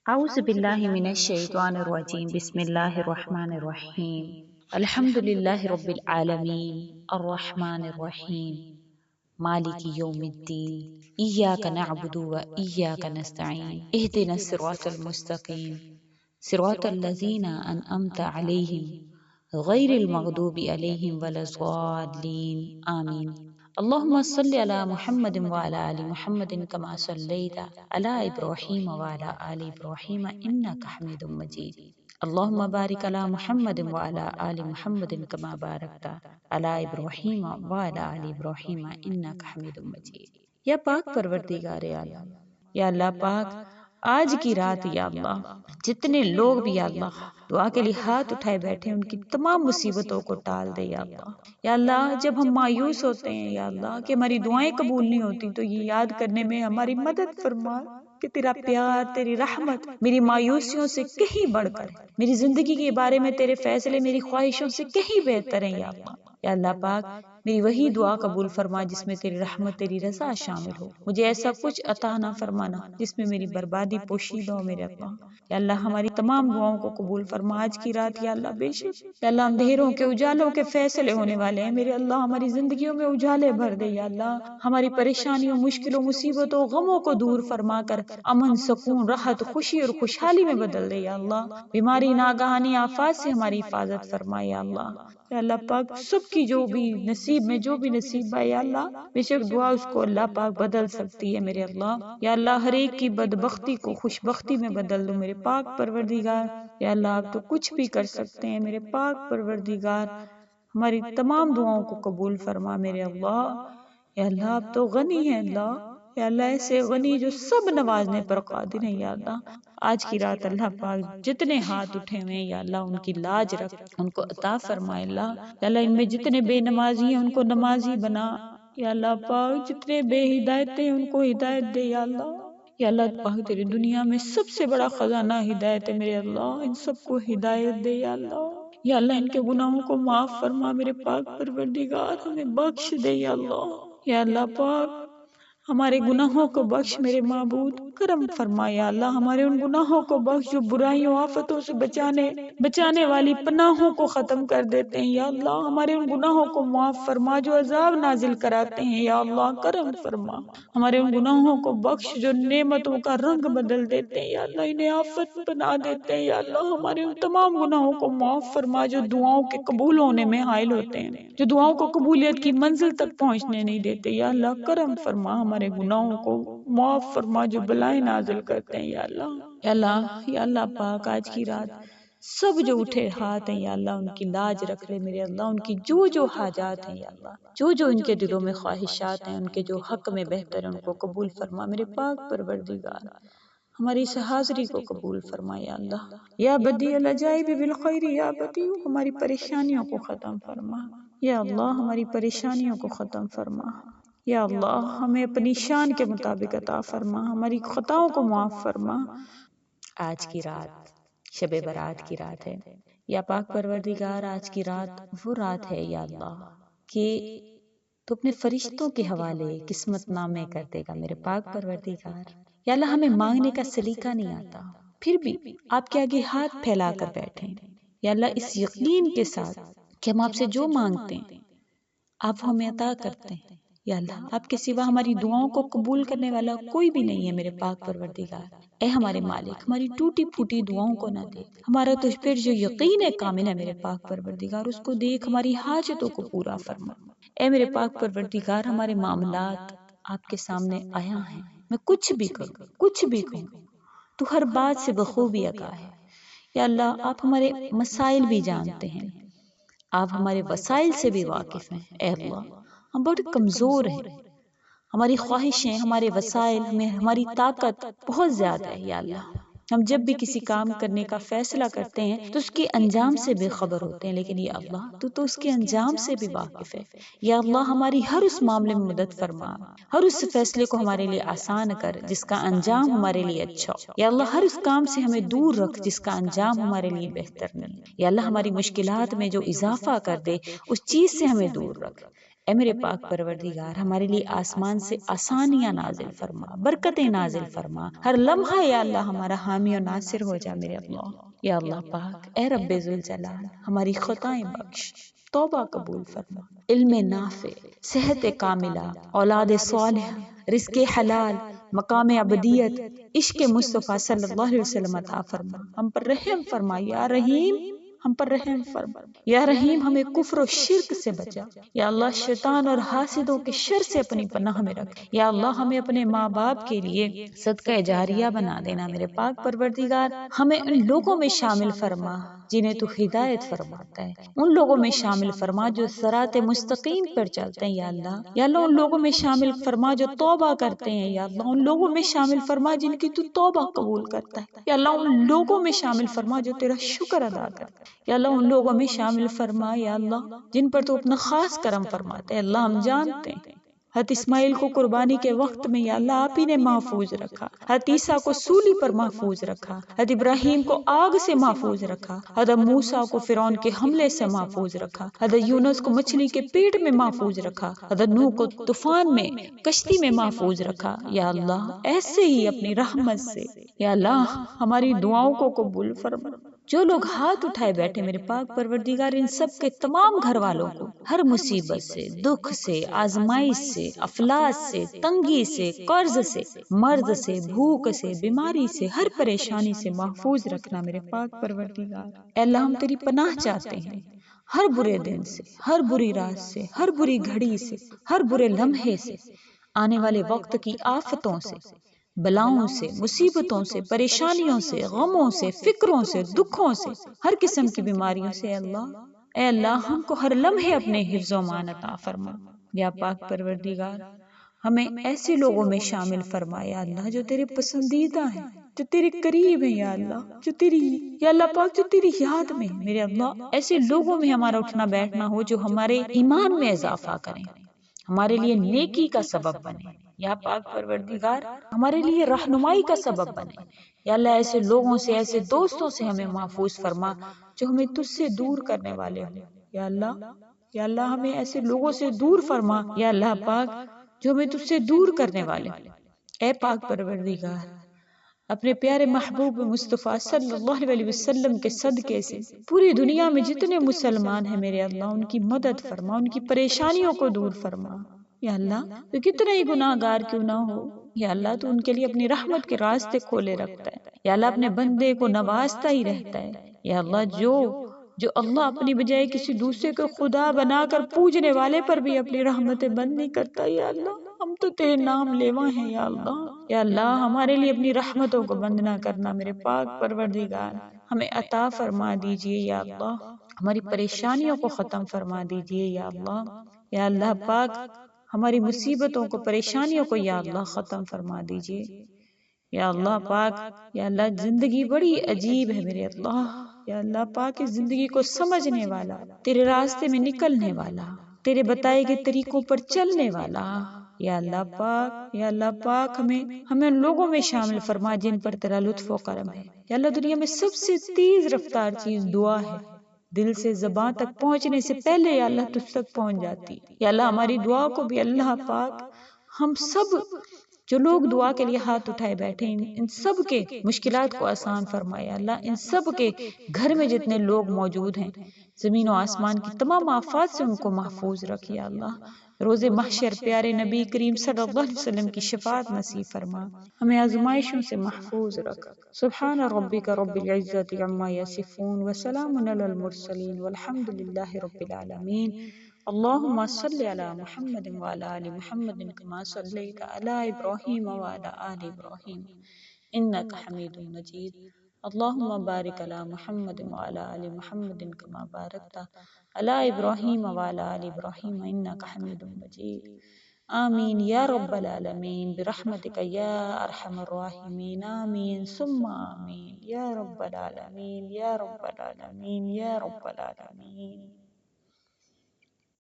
أعوذ بالله من الشيطان الرجيم بسم الله الرحمن الرحيم الحمد لله رب العالمين الرحمن الرحيم مالك يوم الدين إياك نعبد وإياك نستعين اهدنا الصراط المستقيم صراط الذين أنعمت عليهم غير المغضوب عليهم ولا الضالين آمين اللهم صل على محمد وعلى آل محمد كما صليت على إبراهيم وعلى آل إبراهيم إنك حميد مجيد اللهم بارك على محمد وعلى آل محمد كما باركت على إبراهيم وعلى آل إبراهيم إنك حميد مجيد یا پاک پروردگار عالم، یا اللہ پاک آج کی رات یا اللہ جتنے لوگ بھی یا اللہ دعا کے لیے ہاتھ اٹھائے بیٹھے ان کی تمام مصیبتوں کو ٹال دے یا اللہ۔ یا اللہ جب ہم مایوس ہوتے ہیں یا اللہ کہ ہماری دعائیں قبول نہیں ہوتی تو یہ یاد کرنے میں ہماری مدد فرما کہ تیرا پیار، تیری رحمت میری مایوسیوں سے کہیں بڑھ کر ہے، میری زندگی کے بارے میں تیرے فیصلے میری خواہشوں سے کہیں بہتر ہیں یا اللہ۔ یا اللہ پاک میری وہی دعا قبول فرما جس میں تیری رحمت، تیری رضا شامل ہو، مجھے ایسا کچھ عطا نہ فرمانا جس میں میری بربادی پوشیدہ ہو میرے اللہ۔ یا اللہ ہماری تمام دعاؤں کو قبول فرما آج کی رات یا اللہ، بے شک یا اللہ اندھیروں کے اجالوں کے فیصلے ہونے والے ہیں میرے اللہ، ہماری زندگیوں میں اجالے بھر دے یا اللہ، ہماری پریشانیوں، مشکلوں، مصیبتوں، غموں کو دور فرما کر امن، سکون، راحت، خوشی اور خوشحالی میں بدل دے یا اللہ، بیماری، ناگہانی آفات سے ہماری حفاظت فرما یا اللہ۔ یا اللہ پاک سب کی جو بھی نصیب میں جو بھی نصیب ہے یا اللہ، بے شک دعا اس کو اللہ پاک بدل سکتی ہے میرے اللہ۔ یا اللہ ہر ایک کی بدبختی کو خوشبختی میں بدل دو میرے پاک پروردگار۔ یا اللہ آپ تو کچھ بھی کر سکتے ہیں میرے پاک پروردگار، ہماری تمام دعاؤں کو قبول فرما میرے اللہ۔ یا اللہ آپ تو غنی ہیں اللہ، یا اللہ ایسے غنی جو سب نوازنے پر قادر ہیں یا اللہ۔ آج کی رات اللہ پاک جتنے ہاتھ اٹھے ہوئے ہیں یا اللہ ان کی لاج رکھ، ان کو عطا فرمائے اللہ۔ یا اللہ ان میں جتنے بے نمازی ہیں ان کو نمازی بنا یا اللہ پاک، جتنے بے ہدایت ہیں ان کو ہدایت دے یا اللہ۔ یا اللہ پاک تیری دنیا میں سب سے بڑا خزانہ ہدایت ہے میرے اللہ، ان سب کو ہدایت دے یا اللہ۔ یا اللہ ان کے گناہوں کو معاف فرما میرے پاک پروردگار، ہمیں بخش دے یا اللہ۔ یا اللہ پاک ہمارے گناہوں کو بخش میرے معبود، کرم فرما یا اللہ، ہمارے ان گناہوں کو بخش جو برائیوں آفتوں سے بچانے والی پناہوں کو ختم کر دیتے ہیں یا اللہ، ہمارے ان گناہوں کو معاف فرما جو عذاب نازل کراتے ہیں یا اللہ، کرم فرما، ہمارے ان گناہوں کو بخش جو نعمتوں کا رنگ بدل دیتے ہیں یا اللہ، انہیں آفت بنا دیتے ہیں یا اللہ، ہمارے ان تمام گناہوں کو معاف فرما جو دعاؤں کے قبول ہونے میں حائل ہوتے ہیں، جو دعاؤں کو قبولیت کی منزل تک پہنچنے نہیں دیتے یا اللہ، کرم فرما، ہمارے گناہوں کو معاف فرما جو بلائیں نازل کرتے ہیں یا اللہ۔ یا اللہ، یا اللہ پاک آج کی رات سب جو اٹھے ہاتھ ہیں یا اللہ ان کی لاج رکھ لے میرے اللہ، ان کی جو حاجات ہیں یا اللہ، جو ان کے دلوں میں خواہشات ہیں ان کے جو حق میں بہتر ہیں ان کو قبول فرما میرے پاک پروردگار، ہماری اس حاضری کو قبول فرما یا اللہ۔ یا بدیع العجائب بالخیر، یا بدیع ہماری پریشانیوں کو ختم فرما یا اللہ، ہماری پریشانیوں کو ختم فرما یا اللہ، ہمیں اپنی شان کے مطابق عطا فرما، ہماری خطاؤں کو معاف فرما۔ آج کی رات شب برات کی رات ہے یا پاک پروردگار، آج کی رات وہ رات ہے یا اللہ کہ تو اپنے فرشتوں کے حوالے قسمت نامے کر دے گا میرے پاک پروردگار۔ یا اللہ ہمیں مانگنے کا سلیقہ نہیں آتا، پھر بھی آپ کے آگے ہاتھ پھیلا کر بیٹھے یا اللہ، اس یقین کے ساتھ کہ ہم آپ سے جو مانگتے ہیں آپ ہمیں عطا کرتے ہیں یا اللہ، آپ کے سوا ہماری دعاؤں کو قبول کرنے والا کوئی بھی نہیں ہے میرے پاک پروردگار۔ اے ہمارے مالک، ہماری ٹوٹی پھوٹی دعاؤں کو نہ دیکھ، ہمارا تجھ پر جو یقین ہے کامل ہے میرے پاک پروردگار، اس کو دیکھ، ہماری حاجتوں کو پورا فرما۔ اے میرے پاک پروردگار، ہمارے معاملات آپ کے سامنے آیا ہیں، میں کچھ بھی کروں، کچھ بھی کہوں، تو ہر بات سے بخوبی آگاہ ہے یا اللہ، آپ ہمارے مسائل بھی جانتے ہیں، آپ ہمارے وسائل سے بھی واقف ہیں۔ اے اللہ ہم بہت کمزور ہیں، ہماری خواہشیں، ہمارے وسائل میں ہماری طاقت بہت زیادہ ہے یا اللہ، ہم جب بھی کسی کام کرنے کا فیصلہ کرتے ہیں تو اس کے انجام سے بے خبر ہوتے ہیں، لیکن یا اللہ تو اس کے انجام سے بھی واقف ہے یا اللہ، ہماری ہر اس معاملے میں مدد فرما، ہر اس فیصلے کو ہمارے لیے آسان کر جس کا انجام ہمارے لیے اچھا ہو یا اللہ، ہر اس کام سے ہمیں دور رکھ جس کا انجام ہمارے لیے بہتر نہیں یا اللہ، ہماری مشکلات میں جو اضافہ کر دے اس چیز سے ہمیں دور رکھ۔ اے میرے پاک پروردگار ہمارے لیے آسمان سے آسانیاں نازل فرما، برکتیں نازل فرما، ہر لمحہ یا اللہ ہمارا حامی و ناصر ہو جا میرے اللہ۔ یا اللہ پاک اے رب ذوالجلال ہماری خطائیں بخش، توبہ قبول فرما، علم نافع، صحت کاملہ، اولاد صالحہ، رزق حلال، مقام ابدیت، عشق مصطفیٰ صلی اللہ علیہ وسلم عطا فرما، ہم پر رحم فرما یا رحیم، ہم پر رحم فرما یا رحیم، ہمیں کفر و شرک سے بچا یا اللہ، شیطان اور حاسدوں کے شر سے اپنی پناہ میں رکھ یا اللہ، ہمیں اپنے ماں باپ کے لیے صدقہ جاریہ بنا دینا میرے پاک پروردگار، ہمیں ان لوگوں میں شامل فرما جنہیں تو ہدایت فرماتا ہے، ان لوگوں میں شامل فرما جو صراط مستقیم پر چلتے ہیں یا اللہ، یا اللہ ان لوگوں میں شامل فرما جو توبہ کرتے ہیں یا اللہ، ان لوگوں میں شامل فرما جن کی تو توبہ قبول کرتا ہے یا اللہ، ان لوگوں میں شامل فرما جو تیرا شکر ادا کرتا ہے یا اللہ، ان لوگوں میں شامل فرما یا اللہ جن پر تو اپنا خاص کرم فرماتے ہیں۔ اللہ ہم جانتے ہیں حضرت اسماعیل کو قربانی کے وقت میں یا اللہ آپ ہی نے محفوظ رکھا، حضرت عیسیٰ کو سولی پر محفوظ رکھا، حضرت ابراہیم کو آگ سے محفوظ رکھا، حضرت موسیٰ کو فرعون کے حملے سے محفوظ رکھا، حضرت یونس کو مچھلی کے پیٹ میں محفوظ رکھا، حضرت نوح کو طوفان میں کشتی میں محفوظ رکھا یا اللہ، ایسے ہی اپنی رحمت سے یا اللہ ہماری دعاؤں کو قبول فرما۔ جو لوگ ہاتھ اٹھائے بیٹھے میرے پاک پروردگار ان سب کے تمام گھر والوں کو ہر مصیبت سے، دکھ سے، آزمائش سے، افلاس سے، تنگی سے، قرض سے، مرض سے، بھوک سے، بیماری سے، ہر پریشانی سے محفوظ رکھنا میرے پاک پروردگار۔ اے اللہ ہم تیری پناہ چاہتے ہیں ہر برے دن سے، ہر بری رات سے، ہر بری گھڑی سے، ہر برے لمحے سے، آنے والے وقت کی آفتوں سے، بلاؤں سے، مصیبتوں سے، پریشانیوں سے، غموں سے، فکروں سے، دکھوں سے، ہر قسم کی بیماریوں سے اے اللہ ہم کو ہر لمحے اپنے حفظ و امان عطا فرما یا پاک پروردگار، ہمیں ایسے لوگوں میں شامل فرما یا اللہ جو تیرے پسندیدہ ہیں، جو تیرے قریب ہیں یا اللہ، جو تیری یا اللہ پاک جو تیری یاد میں ہیں میرے اللہ، ایسے لوگوں میں ہمارا اٹھنا بیٹھنا ہو جو ہمارے ایمان میں اضافہ کریں، ہمارے لیے نیکی کا سبب بنے یا پاک پروردگار، ہمارے لیے رہنمائی کا سبب بنے یا اللہ، ایسے لوگوں سے، ایسے دوستوں سے ہمیں محفوظ فرما جو ہمیں تجھ سے دور کرنے والے ہوں یا اللہ، یا اللہ ہمیں ایسے لوگوں سے دور فرما یا اللہ پاک جو ہمیں تجھ سے دور کرنے والے ہوں۔ اے پاک پروردگار اپنے پیارے محبوب مصطفیٰ صلی اللہ علیہ وسلم کے صدقے سے پوری دنیا میں جتنے مسلمان ہیں میرے اللہ ان کی مدد فرما، ان کی پریشانیوں کو دور فرما یا اللہ، تو کتنے ہی گناہ گار کیوں نہ ہو یا اللہ، تو ان کے لیے اپنی رحمت کے راستے کھولے رکھتا ہے یا اللہ، اپنے بندے کو نوازتا ہی رہتا ہے یا اللہ، جو اللہ اپنی بجائے کسی دوسرے کو خدا بنا کر پوجنے والے پر بھی اپنی رحمتیں بند نہیں کرتا یا اللہ، ہم تو تیرے نام لیوا ہیں یا اللہ، یا اللہ ہمارے لیے اپنی رحمتوں کو بند نہ کرنا میرے پاک پروردگار، ہمیں عطا فرما دیجئے یا اللہ، ہماری پریشانیوں کو ختم فرما دیجئے یا اللہ، یا اللہ پاک ہماری مصیبتوں کو، پریشانیوں کو یا اللہ ختم فرما دیجئے یا اللہ پاک، یا اللہ زندگی بڑی عجیب ہے میرے اللہ، یا اللہ پاک اس زندگی کو سمجھنے والا، تیرے راستے میں نکلنے والا، تیرے بتائے گئے طریقوں پر چلنے والا یا اللہ پاک، یا اللہ پاک ہمیں ان لوگوں میں شامل فرما جن پر تیرا لطف و کرم ہے یا اللہ، دنیا میں سب سے تیز رفتار چیز دعا ہے، دل سے زبان تک پہنچنے سے پہلے یا اللہ تجھ تک پہنچ جاتی یا اللہ، ہماری دعا کو بھی اللہ پاک ہم سب جو لوگ دعا کے لیے ہاتھ اٹھائے بیٹھے ان سب کے مشکلات کو آسان فرمائے اللہ، ان سب کے گھر میں جتنے لوگ موجود ہیں زمین و آسمان کی تمام آفات سے ان کو محفوظ رکھے اللہ، روز محشر پیارے نبی کریم صلی اللہ علیہ وسلم کی شفاعت نصیب فرما، ہمیں آزمائشوں سے محفوظ رکھ۔ سبحان ربک رب العزت عما یصفون وسلام علی المرسلین والحمد للہ رب العالمین۔ اللہم صلی علی محمد وعلی آل محمد کما صلیت علی ابراہیم وعلی آل ابراہیم انک حمید مجید۔ اللہم بارک علی محمد وعلی آل محمد کما بارکت علی ابراہیم وعلی آل ابراہیم انک حمید مجید۔ آمین یا رب العالمین برحمتک یا ارحم الراحمین، آمین ثم آمین یا رب العالمین یا رب العالمین یا رب العالمین۔